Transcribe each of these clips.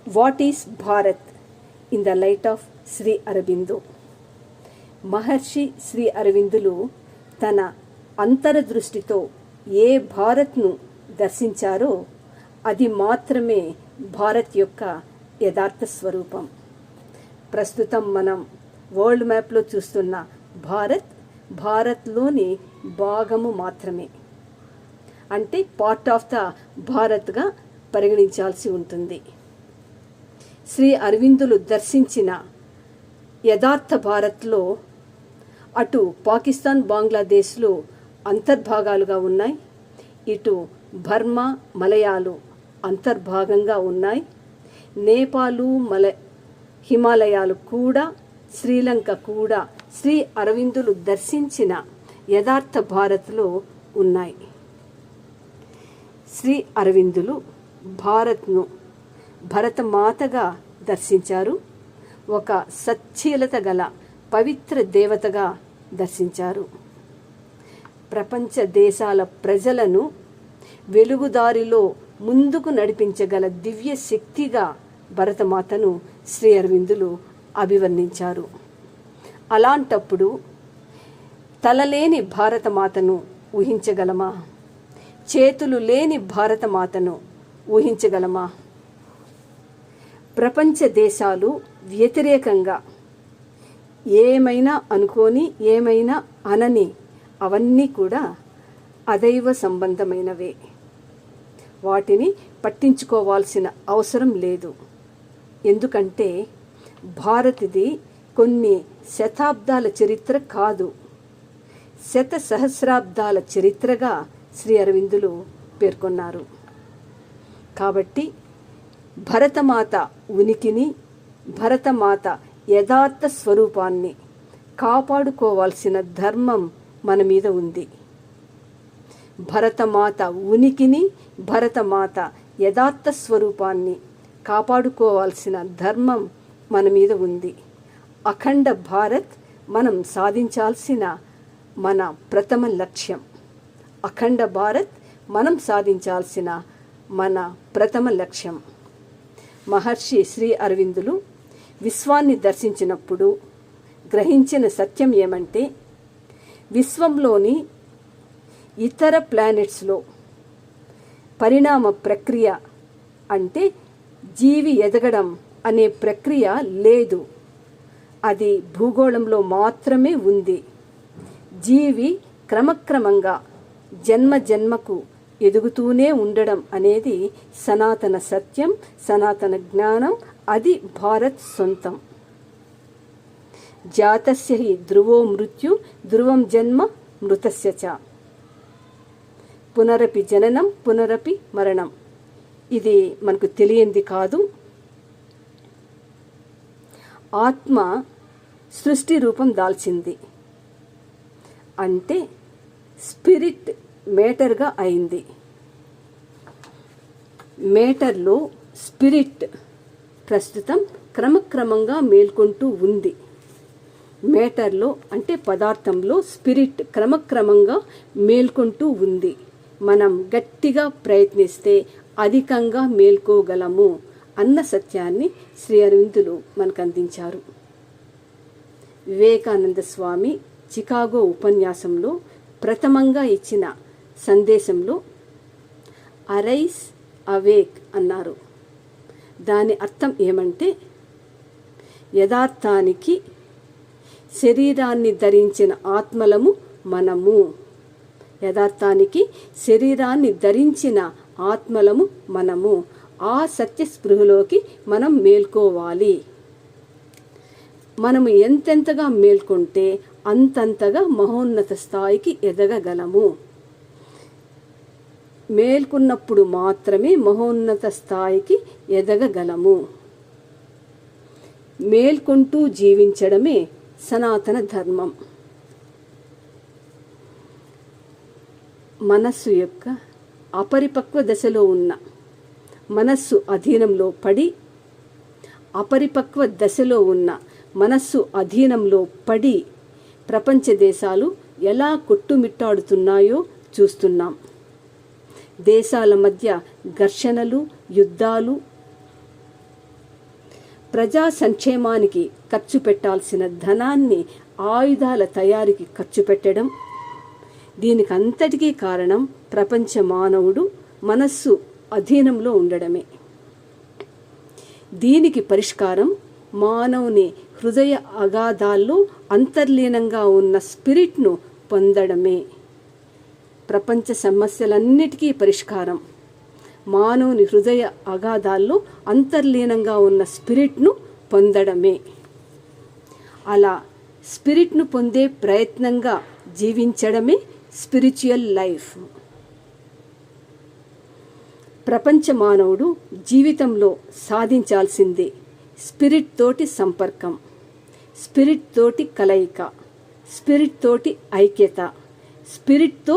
What is Bharat in the light of Shri Aurobindo. Maharshi Shri అరవిందులు తన అంతరదృష్టితో ఏ భారత్ను దర్శించారో అది మాత్రమే భారత్ యొక్క యథార్థ స్వరూపం. ప్రస్తుతం మనం వరల్డ్ మ్యాప్లో చూస్తున్న భారత్లోని భాగము మాత్రమే, అంటే పార్ట్ ఆఫ్ ద భారత్గా పరిగణించాల్సి ఉంటుంది. శ్రీ అరవిందులు దర్శించిన యథార్థ భారత్లో అటు పాకిస్తాన్, బంగ్లాదేశ్లు అంతర్భాగాలుగా ఉన్నాయి, ఇటు బర్మా, మలయాలు అంతర్భాగంగా ఉన్నాయి, నేపాలు, హిమాలయాలు కూడా, శ్రీలంక కూడా శ్రీ అరవిందులు దర్శించిన యథార్థ భారత్లో ఉన్నాయి. శ్రీ అరవిందులు భారత్ను భరతమాతగా దర్శించారు, ఒక సచ్చీలత గల పవిత్ర దేవతగా దర్శించారు. ప్రపంచ దేశాల ప్రజలను వెలుగుదారిలో ముందుకు నడిపించగల దివ్య శక్తిగా భరతమాతను శ్రీ అరవిందులు అభివర్ణించారు. అలాంటప్పుడు తలలేని భారతమాతను ఊహించగలమా? చేతులు లేని భారతమాతను ఊహించగలమా? ప్రపంచ దేశాలు వ్యతిరేకంగా ఏమైనా అనుకోని, ఏమైనా అనని, అవన్నీ కూడా అదైవ సంబంధమైనవే. వాటిని పట్టించుకోవాల్సిన అవసరం లేదు. ఎందుకంటే భారత్ది కొన్ని శతాబ్దాల చరిత్ర కాదు, సహస్రాబ్దాల చరిత్రగా శ్రీ అరవిందులు పేర్కొన్నారు. కాబట్టి భరతమాత ఉనికిని, భరతమాత యథార్థ స్వరూపాన్ని కాపాడుకోవాల్సిన ధర్మం మన మీద ఉంది. భరతమాత ఉనికిని, భరతమాత యథార్థ స్వరూపాన్ని కాపాడుకోవాల్సిన ధర్మం మన మీద ఉంది. అఖండ భారత్ మనం సాధించాల్సిన మన ప్రథమ లక్ష్యం. అఖండ భారత్ మనం సాధించాల్సిన మన ప్రథమ లక్ష్యం. మహర్షి శ్రీ అరవిందులు విశ్వాన్ని దర్శించినప్పుడు గ్రహించిన సత్యం ఏమంటే, విశ్వంలోని ఇతర ప్లానెట్స్లో పరిణామ ప్రక్రియ, అంటే జీవి ఎదగడం అనే ప్రక్రియ లేదు, అది భూగోళంలో మాత్రమే ఉంది. జీవి క్రమక్రమంగా జన్మకు ఎదుగుతూనే ఉండడం అనేది సనాతన సత్యం, సనాతన జ్ఞానం. అది భారత్ సొంతం. జాతస్య హి ధ్రువో మృత్యు ధ్రువం జన్మ మృతస్య చ, పునరపి జననం పునరపి మరణం. ఇది మనకు తెలియంది కాదు. ఆత్మ సృష్టి రూపం దాల్చింది, అంటే స్పిరిట్ మేటర్గా అయింది. మేటర్లో స్పిరిట్ ప్రస్తుతం క్రమక్రమంగా మేల్కొంటూ ఉంది. మేటర్లో అంటే పదార్థంలో స్పిరిట్ క్రమక్రమంగా మేల్కొంటూ ఉంది. మనం గట్టిగా ప్రయత్నిస్తే అధికంగా మేల్కోగలము అన్న సత్యాన్ని శ్రీ అరవిందులు మనకు అందించారు. వివేకానంద స్వామి చికాగో ఉపన్యాసంలో ప్రథమంగా ఇచ్చిన సందేశంలో అరైజ్ అవేక్ అన్నారు. దాని అర్థం ఏమంటే, యథార్థానికి శరీరాన్ని ధరించిన ఆత్మలము మనము. యథార్థానికి శరీరాన్ని ధరించిన ఆత్మలము మనము. ఆ సత్యస్పృహలోకి మనం మేల్కోవాలి. మనము ఎంతెంతగా మేల్కొంటే అంతంతగా మహోన్నత స్థాయికి ఎదగగలము. మేల్కొన్నప్పుడు మాత్రమే మహోన్నత స్థాయికి ఎదగగలము. మేల్కొంటూ జీవించడమే సనాతన ధర్మం. మనస్సు యొక్క అపరిపక్వ దశలో ఉన్న మనస్సు అధీనంలో పడి, అపరిపక్వ దశలో ఉన్న మనస్సు అధీనంలో పడి ప్రపంచ దేశాలు ఎలా కొట్టుమిట్టాడుతున్నాయో చూస్తున్నాం. దేశాల మధ్య ఘర్షణలు, యుద్ధాలు, ప్రజా సంక్షేమానికి ఖర్చు పెట్టాల్సిన ధనాన్ని ఆయుధాల తయారీకి ఖర్చు పెట్టడం, దీనికంతటికీ కారణం ప్రపంచ మానవుడు మనస్సు అధీనంలో ఉండడమే. దీనికి పరిష్కారం మానవుని హృదయ అగాధాల్లో అంతర్లీనంగా ఉన్న స్పిరిట్ను పొందడమే. ప్రపంచ సమస్యలన్నిటికీ పరిష్కారం మానవుని హృదయ అగాధాల్లో అంతర్లీనంగా ఉన్న స్పిరిట్ను పొందడమే. అలా స్పిరిట్ను పొందే ప్రయత్నంగా జీవించడమే స్పిరిచువల్ లైఫ్. ప్రపంచ మానవుడు జీవితంలో సాధించాల్సిందే స్పిరిట్ తోటి సంపర్కం, స్పిరిట్ తోటి కలయిక, స్పిరిట్ తోటి ఐక్యత, స్పిరిట్తో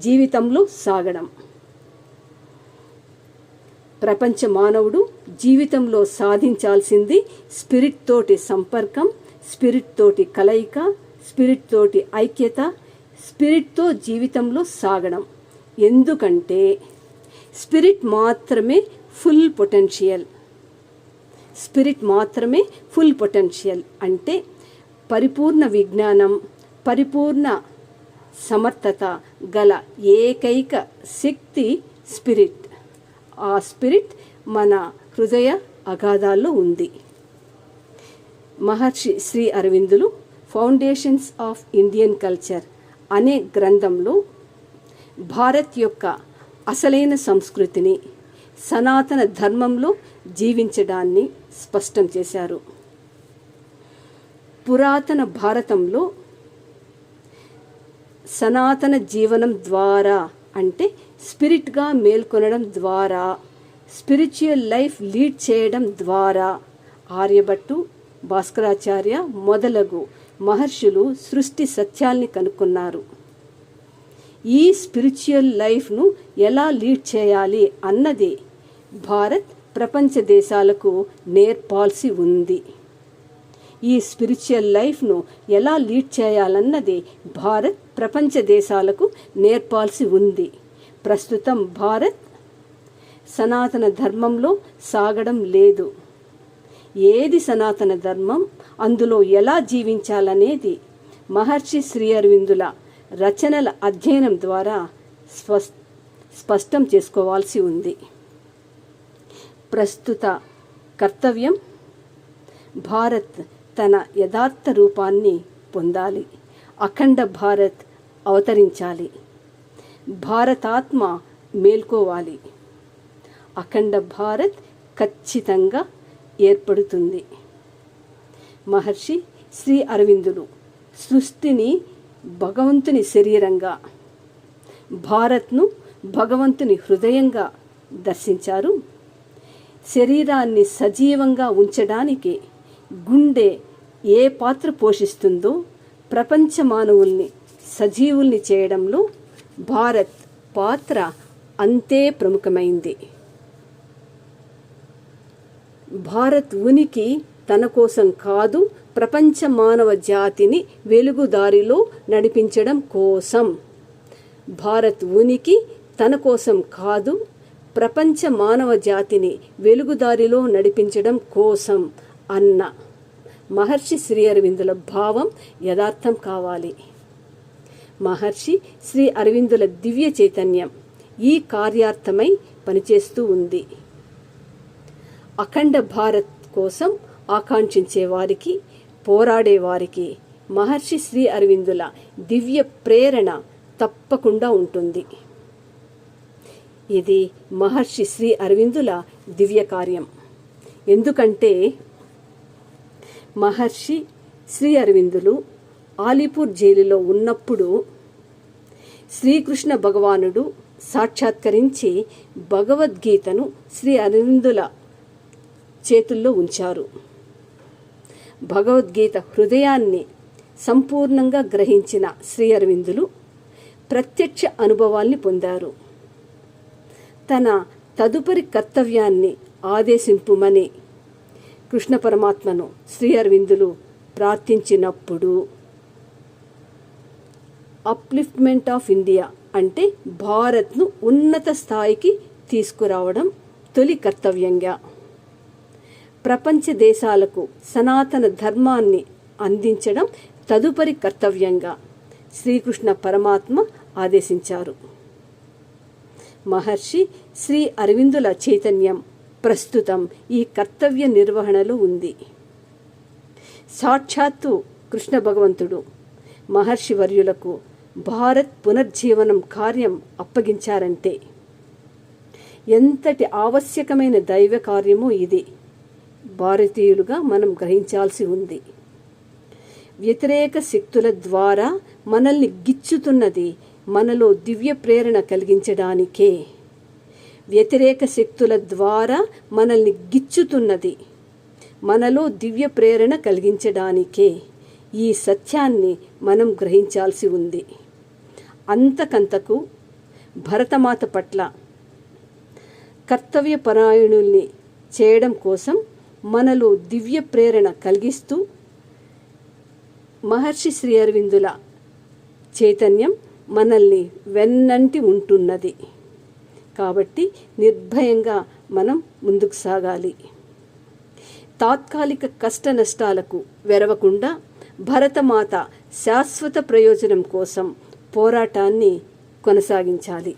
జీవితంలో సాగడం. ప్రపంచ మానవుడు జీవితంలో సాధించాల్సింది స్పిరిట్ తోటి సంపర్కం, స్పిరిట్ తోటి కలయిక, స్పిరిట్ తోటి ఐక్యత, స్పిరిట్తో జీవితంలో సాగడం. ఎందుకంటే స్పిరిట్ మాత్రమే ఫుల్ పొటెన్షియల్. స్పిరిట్ మాత్రమే ఫుల్ పొటెన్షియల్ అంటే పరిపూర్ణ విజ్ఞానం, పరిపూర్ణ సమర్థత గల ఏకైక శక్తి స్పిరిట్. ఆ స్పిరిట్ మన హృదయ అగాధాల్లో ఉంది. మహర్షి శ్రీ అరవిందులు ఫౌండేషన్స్ ఆఫ్ ఇండియన్ కల్చర్ అనే గ్రంథంలో భారత్ యొక్క అసలైన సంస్కృతిని, సనాతన ధర్మంలో జీవించడాన్ని స్పష్టం చేశారు. పురాతన భారతంలో సనాతన జీవనం ద్వారా అంటే స్పిరిట్గా మేల్కొనడం ద్వారా, స్పిరిచువల్ లైఫ్ లీడ్ చేయడం ద్వారా ఆర్యభట్టు, భాస్కరాచార్య మొదలగు మహర్షులు సృష్టి సత్యాల్ని కనుక్కున్నారు. ఈ స్పిరిచువల్ లైఫ్ను ఎలా లీడ్ చేయాలి అన్నది భారత్ ప్రపంచ దేశాలకు నేర్పాల్సి ఉంది. ఈ స్పిరిచువల్ లైఫ్ను ఎలా లీడ్ చేయాలన్నది భారత్ ప్రపంచ దేశాలకు నేర్పాల్సి ఉంది. ప్రస్తుతం భారత్ సనాతన ధర్మంలో సాగడం లేదు. ఏది సనాతన ధర్మం, అందులో ఎలా జీవించాలనేది మహర్షి శ్రీ అరవిందుల రచనల అధ్యయనం ద్వారా స్పష్టం చేసుకోవాల్సి ఉంది. ప్రస్తుత కర్తవ్యం భారత్ తన యథార్థ రూపాన్ని పొందాలి. అఖండ భారత్ అవతరించాలి. భారతాత్మ మేల్కోవాలి. అఖండ భారత్ ఖచ్చితంగా ఏర్పడుతుంది. మహర్షి శ్రీ అరవిందులు సృష్టిని భగవంతుని శరీరంగా, భారత్ను భగవంతుని హృదయంగా దర్శించారు. శరీరాన్ని సజీవంగా ఉంచడానికి గుండె ఏ పాత్ర పోషిస్తుందో ప్రపంచ మానవుల్ని సజీవుల్ని చేయడంలో భారత్ పాత్ర అంతే ప్రముఖమైంది. భారత్ ఉనికి తన కోసం కాదు, ప్రపంచ మానవ జాతిని వెలుగుదారిలో నడిపించడం కోసం. భారత్ ఉనికి తన కోసం కాదు, ప్రపంచ మానవ జాతిని వెలుగుదారిలో నడిపించడం కోసం అన్న మహర్షి శ్రీ అరవిందుల భావం యథార్థం కావాలి. మహర్షి శ్రీ అరవిందుల దివ్య చైతన్యం ఈ కార్యార్థమై పనిచేస్తూ ఉంది. అఖండ భారత్ కోసం ఆకాంక్షించే వారికి, పోరాడే వారికి మహర్షి శ్రీ అరవిందుల దివ్య ప్రేరణ తప్పకుండా ఉంటుంది. ఇది మహర్షి శ్రీ అరవిందుల దివ్య కార్యం. ఎందుకంటే మహర్షి శ్రీ అరవిందులు ఆలీపూర్ జైలులో ఉన్నప్పుడు శ్రీకృష్ణ భగవానుడు సాక్షాత్కరించి భగవద్గీతను శ్రీ అరవిందుల చేతుల్లో ఉంచారు. భగవద్గీత హృదయాన్ని సంపూర్ణంగా గ్రహించిన శ్రీ అరవిందులు ప్రత్యక్ష అనుభవాల్ని పొందారు. తన తదుపరి కర్తవ్యాన్ని ఆదేశింపుమని కృష్ణ పరమాత్మను శ్రీ అరవిందులు ప్రార్థించినప్పుడు అప్లిఫ్ట్మెంట్ ఆఫ్ ఇండియా అంటే భారత్ను ఉన్నత స్థాయికి తీసుకురావడం తొలి కర్తవ్యంగా, ప్రపంచ దేశాలకు సనాతన ధర్మాన్ని అందించడం తదుపరి కర్తవ్యంగా శ్రీకృష్ణ పరమాత్మ ఆదేశించారు. మహర్షి శ్రీ అరవిందుల చైతన్యం ప్రస్తుతం ఈ కర్తవ్య నిర్వహణలో ఉంది. సాక్షాత్తు కృష్ణ భగవంతుడు మహర్షి వర్యులకు భారత్ పునర్జీవనం కార్యం అప్పగించారంటే ఎంతటి ఆవశ్యకమైన దైవ కార్యమో ఇది భారతీయులుగా మనం గ్రహించాల్సి ఉంది. వ్యతిరేక శక్తుల ద్వారా మనల్ని గిచ్చుతున్నది మనలో దివ్య ప్రేరణ కలిగించడానికే. వ్యతిరేక శక్తుల ద్వారా మనల్ని గిచ్చుతున్నది మనలో దివ్య ప్రేరణ కలిగించడానికే. ఈ సత్యాన్ని మనం గ్రహించాల్సి ఉంది. అంతకంతకు భరతమాత పట్ల కర్తవ్యపరాయణుల్ని చేయడం కోసం మనలో దివ్య ప్రేరణ కలిగిస్తూ మహర్షి శ్రీ అరవిందుల చైతన్యం మనల్ని వెన్నంటి ఉంటున్నది. కాబట్టి నిర్భయంగా మనం ముందుకు సాగాలి. తాత్కాలిక కష్ట నష్టాలకు వెరవకుండా భరతమాత శాశ్వత ప్రయోజనం కోసం పోరాటాన్ని కొనసాగించాలి.